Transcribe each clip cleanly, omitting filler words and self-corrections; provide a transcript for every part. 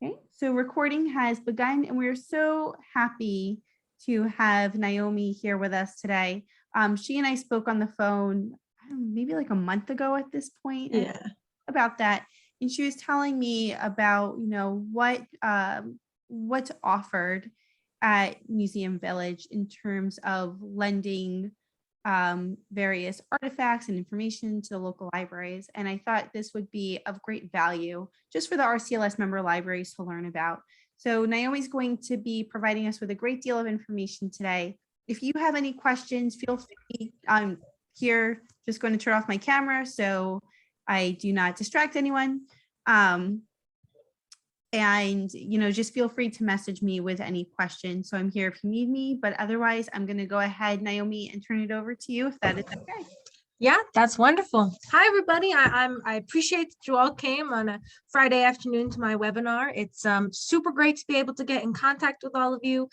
Okay, so recording has begun, and we're so happy to have Naomi here with us today. She and I spoke on the phone, I don't know, maybe like a month ago at this point. Yeah. About that, and she was telling me about what's offered at Museum Village in terms of lending various artifacts and information to the local libraries. And I thought this would be of great value just for the RCLS member libraries to learn about. So Naomi's going to be providing us with a great deal of information today. If you have any questions, feel free. I'm here just going to turn off my camera so I do not distract anyone. And, just feel free to message me with any questions. So I'm here if you need me, but otherwise I'm going to go ahead, Naomi, and turn it over to you if that is okay. Yeah, that's wonderful. Hi, everybody. I appreciate that you all came on a Friday afternoon to my webinar. It's super great to be able to get in contact with all of you.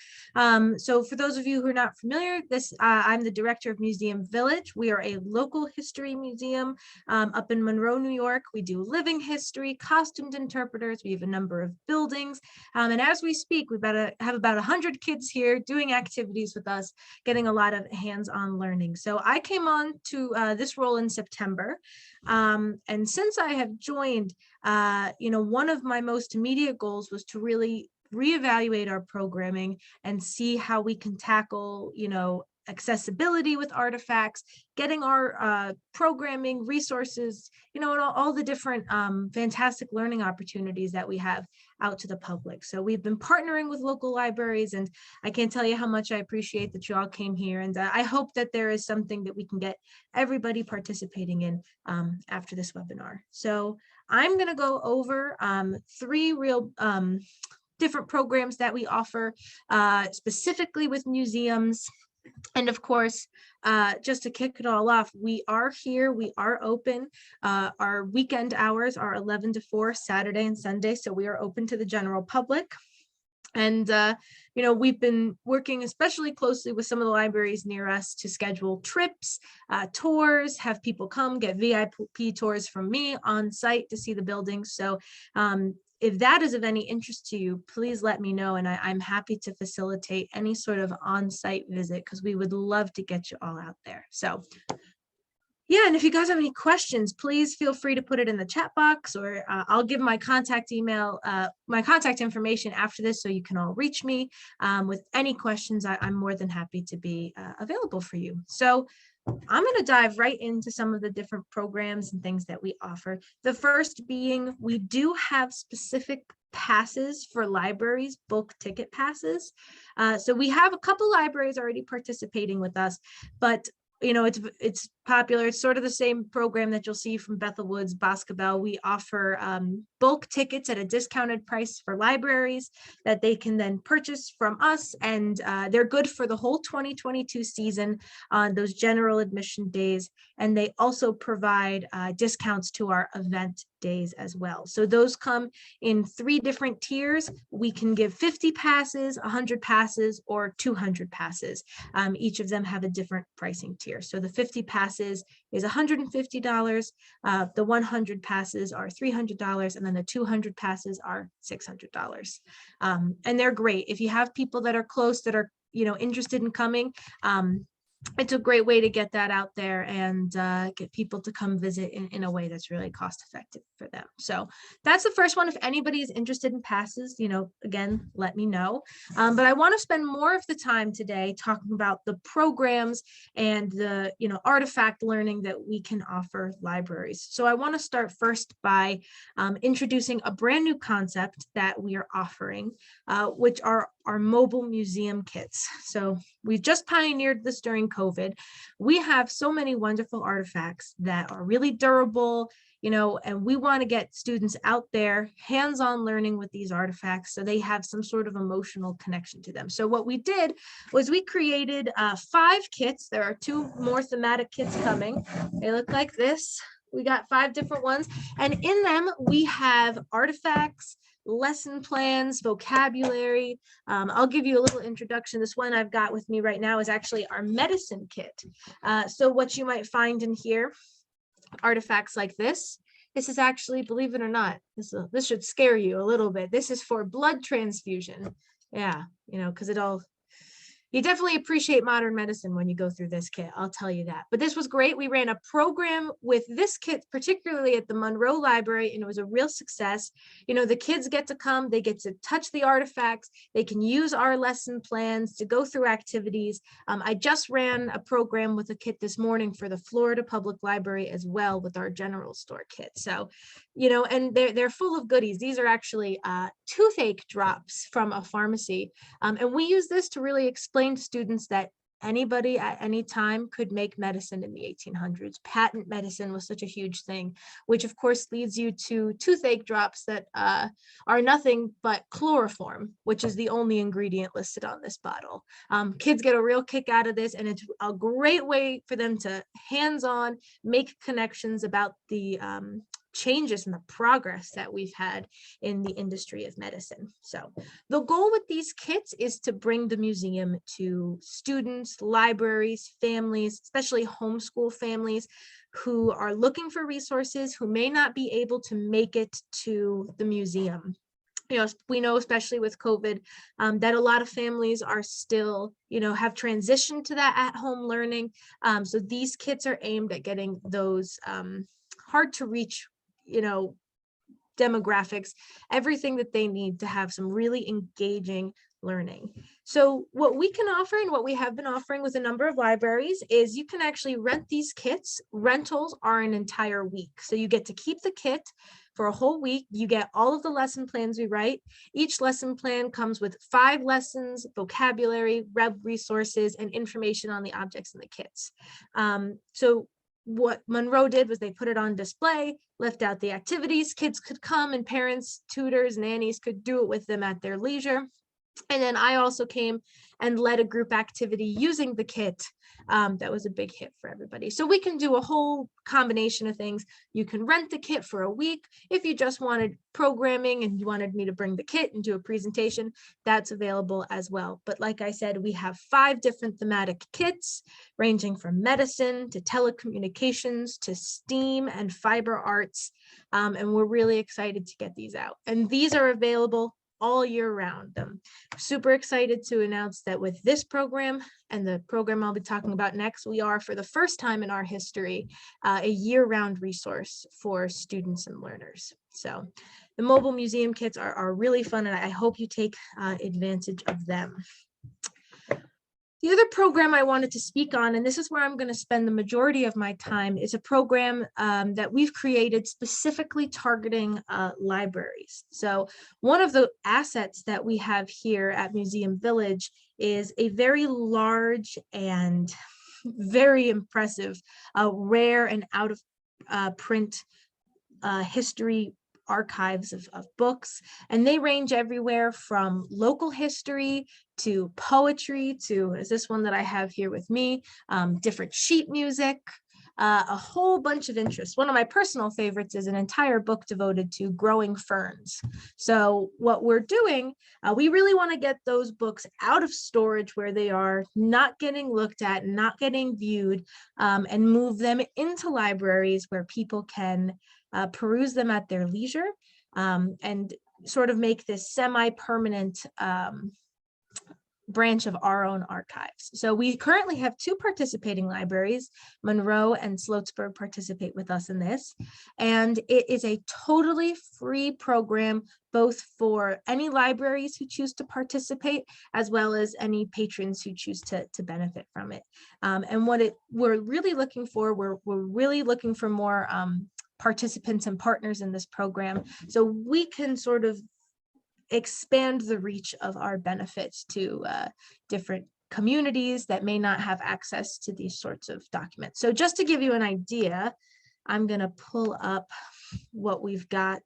So for those of you who are not familiar, I'm the director of Museum Village. We are a local history museum up in Monroe, New York. We do living history, costumed interpreters. We have a number of buildings. And as we speak, we've have about 100 kids here doing activities with us, getting a lot of hands-on learning. So I came on to this role in September. And since I have joined, one of my most immediate goals was to really reevaluate our programming and see how we can tackle, accessibility with artifacts, getting our programming resources, and all the different fantastic learning opportunities that we have out to the public. So we've been partnering with local libraries, and I can't tell you how much I appreciate that you all came here. And I hope that there is something that we can get everybody participating in after this webinar. So I'm going to go over 3 real different programs that we offer specifically with museums. And of course, just to kick it all off, we are here, we are open. Our weekend hours are 11 to 4, Saturday and Sunday, so we are open to the general public. And, we've been working especially closely with some of the libraries near us to schedule trips, tours, have people come get VIP tours from me on site to see the buildings. So if that is of any interest to you, please let me know. And I'm happy to facilitate any sort of on-site visit because we would love to get you all out there. So yeah, and if you guys have any questions, please feel free to put it in the chat box, or I'll give my contact email, my contact information after this so you can all reach me with any questions. I'm more than happy to be available for you. So I'm going to dive right into some of the different programs and things that we offer. The first being, we do have specific passes for libraries, bulk ticket passes. So we have a couple libraries already participating with us, but it's popular. It's sort of the same program that you'll see from Bethel Woods, Boscobel. We offer bulk tickets at a discounted price for libraries that they can then purchase from us. And they're good for the whole 2022 season on those general admission days. And they also provide discounts to our event days as well. So those come in 3 different tiers. We can give 50 passes, 100 passes, or 200 passes. Each of them have a different pricing tier. So the 50 passes is $150. The 100 passes are $300, and then the 200 passes are $600. And they're great. If you have people that are close that are interested in coming, it's a great way to get that out there and get people to come visit in a way that's really cost effective for them. So that's the first one. If anybody is interested in passes, again, let me know. But I want to spend more of the time today talking about the programs and the artifact learning that we can offer libraries. So I want to start first by introducing a brand new concept that we are offering, which are our mobile museum kits. So we've just pioneered this during COVID. We have so many wonderful artifacts that are really durable, and we want to get students out there hands-on learning with these artifacts so they have some sort of emotional connection to them. So what we did was we created 5 kits. There are 2 more thematic kits coming. They look like this. We got 5 different ones, and in them we have artifacts, lesson plans, vocabulary. I'll give you a little introduction. This one I've got with me right now is actually our medicine kit. So what you might find in here, artifacts like this. This is actually, believe it or not, this should scare you a little bit. This is for blood transfusion. Yeah, because you definitely appreciate modern medicine when you go through this kit, I'll tell you that. But this was great. We ran a program with this kit, particularly at the Monroe Library, and it was a real success. The kids get to come, they get to touch the artifacts, they can use our lesson plans to go through activities. I just ran a program with a kit this morning for the Florida Public Library as well with our general store kit. So, and they're full of goodies. These are actually toothache drops from a pharmacy. And we use this to really explain to students that anybody at any time could make medicine in the 1800s. Patent medicine was such a huge thing, which of course leads you to toothache drops that are nothing but chloroform, which is the only ingredient listed on this bottle. Kids get a real kick out of this, and it's a great way for them to hands-on make connections about the changes and the progress that we've had in the industry of medicine. So the goal with these kits is to bring the museum to students, libraries, families, especially homeschool families who are looking for resources, who may not be able to make it to the museum. We know, especially with COVID, that a lot of families are still, have transitioned to that at-home learning. So these kits are aimed at getting those hard to reach demographics, everything that they need to have some really engaging learning. So what we can offer and what we have been offering with a number of libraries is you can actually rent these kits. Rentals are an entire week. So you get to keep the kit for a whole week. You get all of the lesson plans we write. Each lesson plan comes with 5 lessons, vocabulary, web resources, and information on the objects in the kits. So what Monroe did was they put it on display, left out the activities. Kids could come, and parents, tutors, nannies could do it with them at their leisure. And then I also came and led a group activity using the kit. That was a big hit for everybody. So we can do a whole combination of things. You can rent the kit for a week. If you just wanted programming and you wanted me to bring the kit and do a presentation, that's available as well. But like I said, we have 5 different thematic kits ranging from medicine to telecommunications to STEAM and fiber arts. And we're really excited to get these out. And these are available all year round. I'm super excited to announce that with this program and the program I'll be talking about next, we are, for the first time in our history, a year-round resource for students and learners. So the mobile museum kits are really fun, and I hope you take advantage of them. The other program I wanted to speak on, and this is where I'm going to spend the majority of my time, is a program that we've created specifically targeting libraries. So one of the assets that we have here at Museum Village is a very large and very impressive, rare and out of print history archives of books, and they range everywhere from local history to poetry to, as this one that I have here with me, different sheet music, a whole bunch of interests. One of my personal favorites is an entire book devoted to growing ferns. So what we're doing, we really want to get those books out of storage where they are not getting looked at, not getting viewed, and move them into libraries where people can peruse them at their leisure, and sort of make this semi-permanent branch of our own archives. So we currently have 2 participating libraries. Monroe and Sloatsburg participate with us in this, and it is a totally free program, both for any libraries who choose to participate, as well as any patrons who choose to benefit from it. And what we're really looking for, we're really looking for more participants and partners in this program, so we can sort of expand the reach of our benefits to different communities that may not have access to these sorts of documents. So just to give you an idea, I'm going to pull up what we've got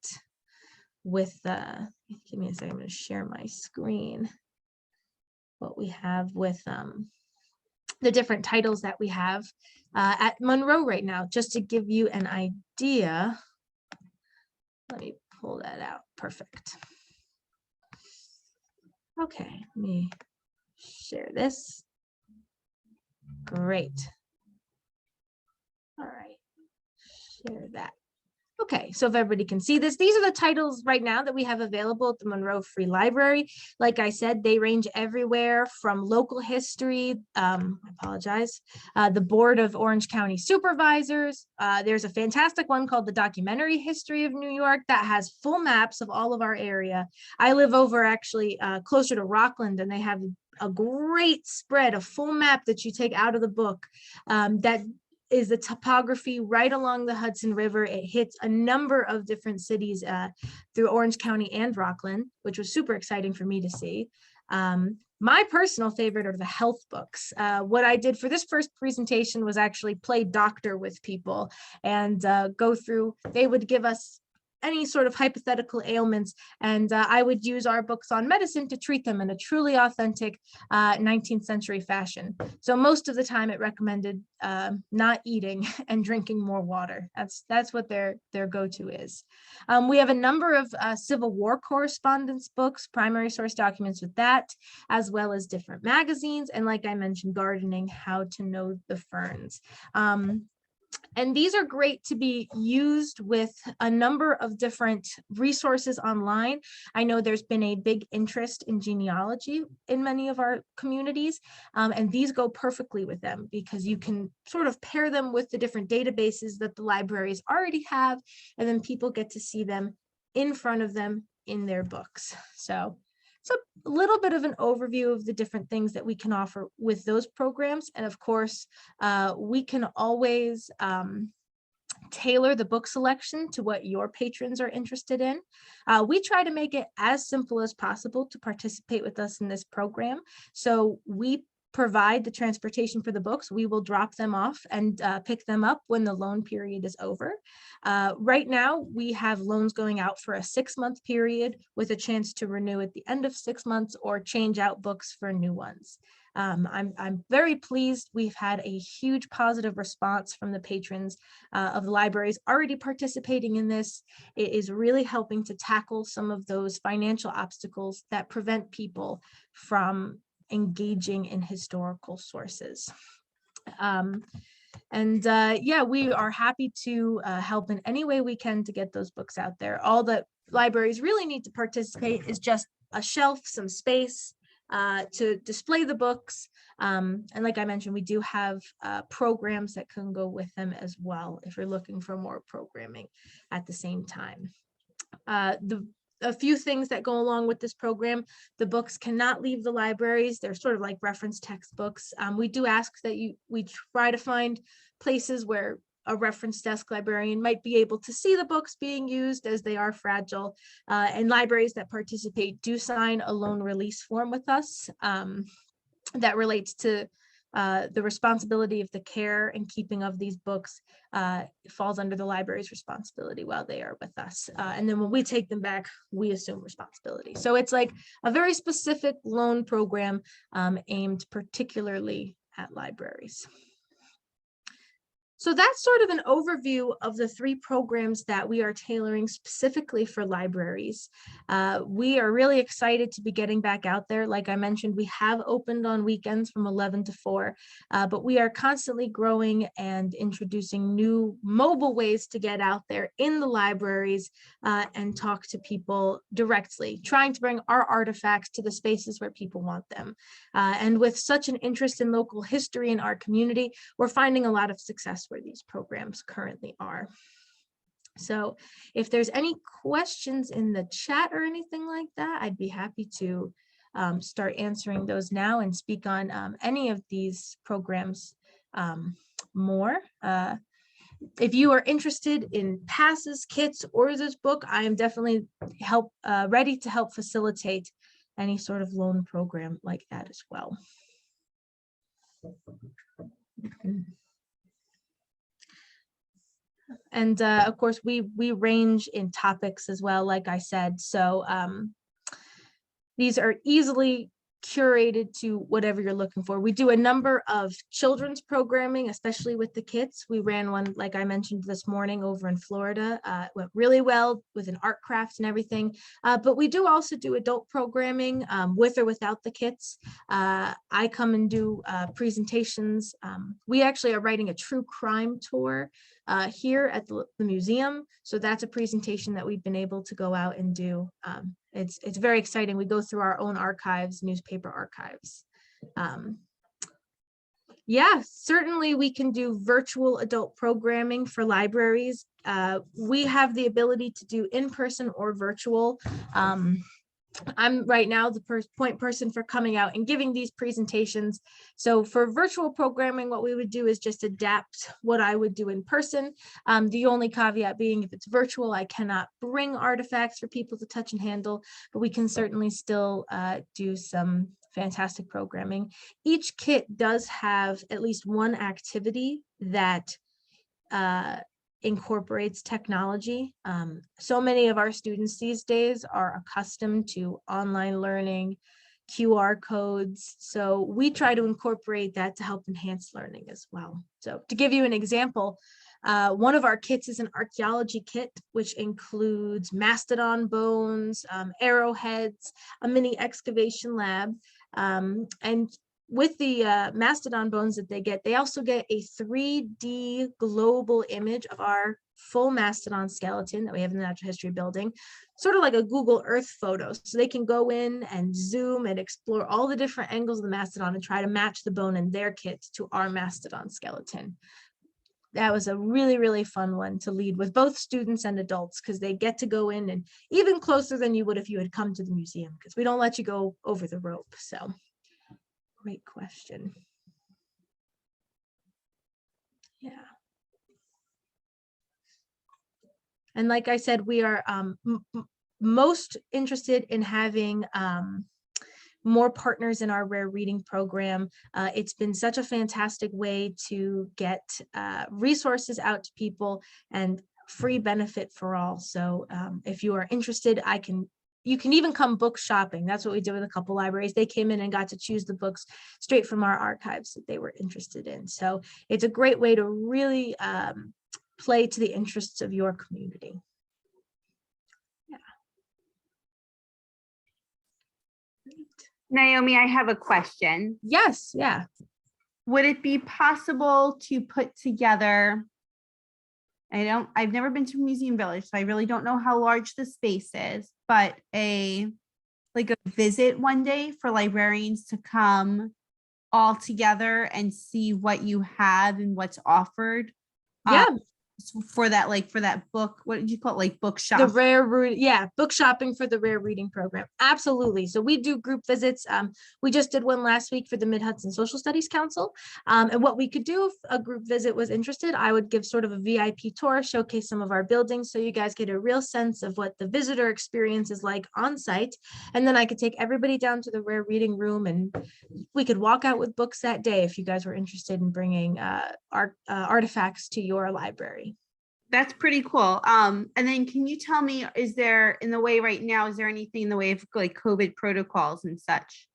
with, give me a second, I'm going to share my screen, what we have with the different titles that we have at Monroe right now, just to give you an idea. Let me pull that out. Perfect. Okay, let me share this. Great. All right, share that. Okay, so if everybody can see this, these are the titles right now that we have available at the Monroe Free Library. Like I said, they range everywhere from local history, I apologize, the Board of Orange County Supervisors. There's a fantastic one called the Documentary History of New York that has full maps of all of our area. I live over actually closer to Rockland, and they have a great spread, a full map that you take out of the book that is the topography right along the Hudson River. It hits a number of different cities through Orange County and Rockland, which was super exciting for me to see. My personal favorite are the health books. What I did for this first presentation was actually play doctor with people and go through, they would give us any sort of hypothetical ailments, and I would use our books on medicine to treat them in a truly authentic 19th century fashion. So most of the time it recommended not eating and drinking more water. That's what their go-to is. We have a number of Civil War correspondence books, primary source documents with that, as well as different magazines, and like I mentioned, gardening, how to know the ferns. And these are great to be used with a number of different resources online. I know there's been a big interest in genealogy in many of our communities, and these go perfectly with them because you can sort of pair them with the different databases that the libraries already have, and then people get to see them in front of them in their books. So it's a little bit of an overview of the different things that we can offer with those programs. And of course, we can always tailor the book selection to what your patrons are interested in. We try to make it as simple as possible to participate with us in this program. So we provide the transportation for the books. We will drop them off and pick them up when the loan period is over. Right now, we have loans going out for a 6-month period with a chance to renew at the end of 6 months or change out books for new ones. I'm very pleased. We've had a huge positive response from the patrons of the libraries already participating in this. It is really helping to tackle some of those financial obstacles that prevent people from engaging in historical sources. Yeah, we are happy to help in any way we can to get those books out there. All that libraries really need to participate is just a shelf, some space to display the books. And like I mentioned, we do have programs that can go with them as well if you're looking for more programming at the same time. A few things that go along with this program: the books cannot leave the libraries. They're sort of like reference textbooks. We do ask that we try to find places where a reference desk librarian might be able to see the books being used, as they are fragile. And libraries that participate do sign a loan release form with us that relates to the responsibility of the care and keeping of these books falls under the library's responsibility while they are with us. And then when we take them back, we assume responsibility. So it's like a very specific loan program aimed particularly at libraries. So that's sort of an overview of the 3 programs that we are tailoring specifically for libraries. We are really excited to be getting back out there. Like I mentioned, we have opened on weekends from 11 to 4, but we are constantly growing and introducing new mobile ways to get out there in the libraries and talk to people directly, trying to bring our artifacts to the spaces where people want them. And with such an interest in local history in our community, we're finding a lot of success where these programs currently are. So if there's any questions in the chat or anything like that, I'd be happy to start answering those now and speak on any of these programs more. If you are interested in passes, kits, or this book, I am definitely ready to help facilitate any sort of loan program like that as well. And of course, we range in topics as well, like I said. So these are easily curated to whatever you're looking for. We do a number of children's programming, especially with the kits. We ran one, like I mentioned this morning, over in Florida. It went really well with an art craft and everything. But we do also do adult programming with or without the kits. I come and do presentations. We actually are writing a true crime tour here at the museum. So that's a presentation that we've been able to go out and do. It's very exciting. We go through our own archives, newspaper archives. Yeah, certainly we can do virtual adult programming for libraries. We have the ability to do in-person or virtual. I'm right now the point person for coming out and giving these presentations. So for virtual programming, what we would do is just adapt what I would do in person. The only caveat being if it's virtual, I cannot bring artifacts for people to touch and handle, but we can certainly still do some fantastic programming. Each kit does have at least one activity that incorporates technology. So many of our students these days are accustomed to online learning, QR codes. So we try to incorporate that to help enhance learning as well. So to give you an example, one of our kits is an archaeology kit, which includes mastodon bones, arrowheads, a mini excavation lab, and with the mastodon bones that they get, they also get a 3D global image of our full mastodon skeleton that we have in the Natural History Building, sort of like a Google Earth photo. So they can go in and zoom and explore all the different angles of the mastodon and try to match the bone in their kit to our mastodon skeleton. That was a really, really fun one to lead with both students and adults because they get to go in and even closer than you would if you had come to the museum because we don't let you go over the rope. So great question. Yeah. And like I said, we are most interested in having more partners in our rare reading program. It's been such a fantastic way to get resources out to people and free benefit for all. So if you are interested, you can even come book shopping. That's what we did with a couple libraries. They came in and got to choose the books straight from our archives that they were interested in. So it's a great way to really play to the interests of your community. Yeah. Naomi, I have a question. Yes, yeah. Would it be possible to put together, I've never been to Museum Village, so I really don't know how large the space is, but like a visit one day for librarians to come all together and see what you have and what's offered. Yeah. For that book, what did you call it? Like book shop? The book shopping for the rare reading program. Absolutely. So we do group visits. We just did one last week for the Mid-Hudson Social Studies Council. And what we could do if a group visit was interested, I would give sort of a VIP tour, showcase some of our buildings so you guys get a real sense of what the visitor experience is like on site. And then I could take everybody down to the rare reading room and we could walk out with books that day if you guys were interested in bringing artifacts to your library. That's pretty cool. And then can you tell me, is there in the way right now, is there anything in the way of like COVID protocols and such?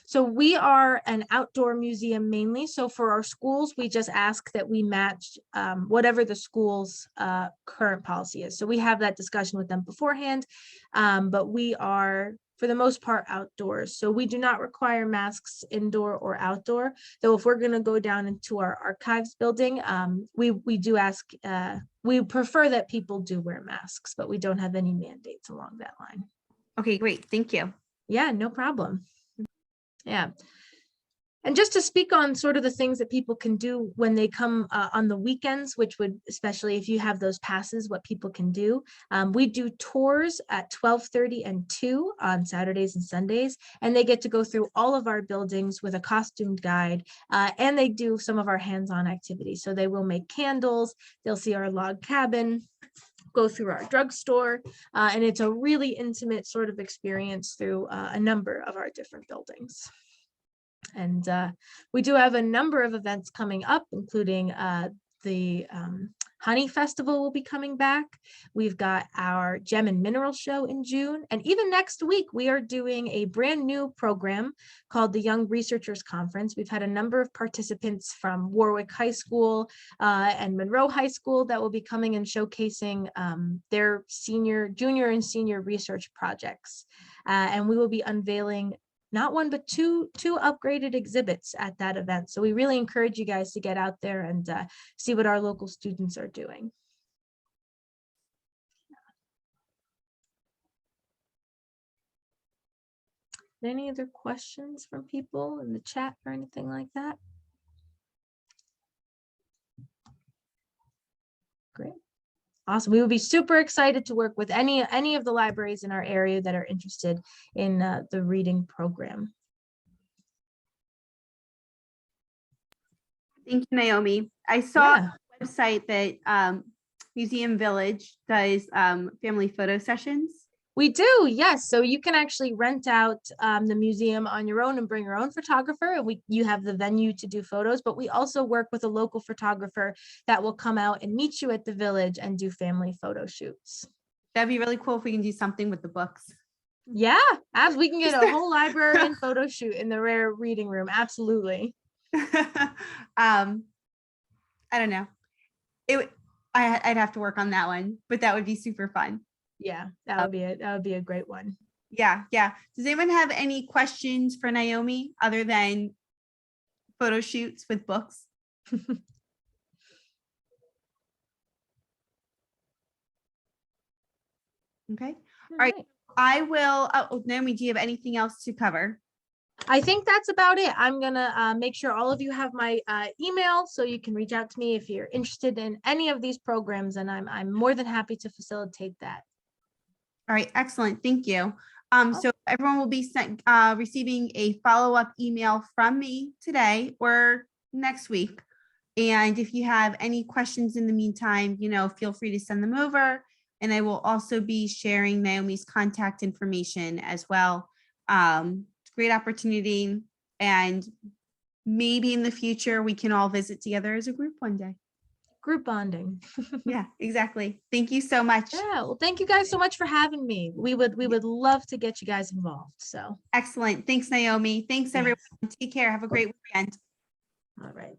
So we are an outdoor museum mainly. So for our schools, we just ask that we match whatever the school's current policy is. So we have that discussion with them beforehand, but we are, for the most part, outdoors. So we do not require masks indoor or outdoor, though if we're going to go down into our archives building, we do ask, we prefer that people do wear masks, but we don't have any mandates along that line. Okay, great. Thank you. Yeah, no problem. Yeah. And just to speak on sort of the things that people can do when they come on the weekends, which would, especially if you have those passes, what people can do. We do tours at 12:30 and 2 on Saturdays and Sundays, and they get to go through all of our buildings with a costumed guide, and they do some of our hands-on activities. So they will make candles, they'll see our log cabin, go through our drugstore, and it's a really intimate sort of experience through a number of our different buildings. And we do have a number of events coming up, including the Honey Festival will be coming back. We've got our Gem and Mineral Show in June. And even next week, we are doing a brand new program called the Young Researchers Conference. We've had a number of participants from Warwick High School and Monroe High School that will be coming and showcasing their junior and senior research projects. And we will be unveiling not one, but two upgraded exhibits at that event. So we really encourage you guys to get out there and see what our local students are doing. Any other questions from people in the chat or anything like that? Great. Awesome. We would be super excited to work with any of the libraries in our area that are interested in the reading program. Thank you, Naomi. I saw Yeah. on the website that Museum Village does family photo sessions. We do, yes. So you can actually rent out the museum on your own and bring your own photographer. And you have the venue to do photos, but we also work with a local photographer that will come out and meet you at the village and do family photo shoots. That'd be really cool if we can do something with the books. Yeah, as we can get a whole librarian photo shoot in the rare reading room. Absolutely. I don't know. I'd have to work on that one, but that would be super fun. Yeah, that would be a great one. Yeah. Does anyone have any questions for Naomi other than photo shoots with books? Okay. All right. I will. Oh, Naomi, do you have anything else to cover? I think that's about it. I'm gonna make sure all of you have my email so you can reach out to me if you're interested in any of these programs, and I'm more than happy to facilitate that. All right, excellent. Thank you. So everyone will be receiving a follow-up email from me today or next week. And if you have any questions in the meantime, feel free to send them over. And I will also be sharing Naomi's contact information as well. It's a great opportunity. And maybe in the future, we can all visit together as a group one day. Group bonding. Yeah, exactly. Thank you so much. Yeah, well, thank you guys so much for having me. We would love to get you guys involved. So excellent. Thanks, Naomi. Thanks, everyone. Take care. Have a great weekend. All right.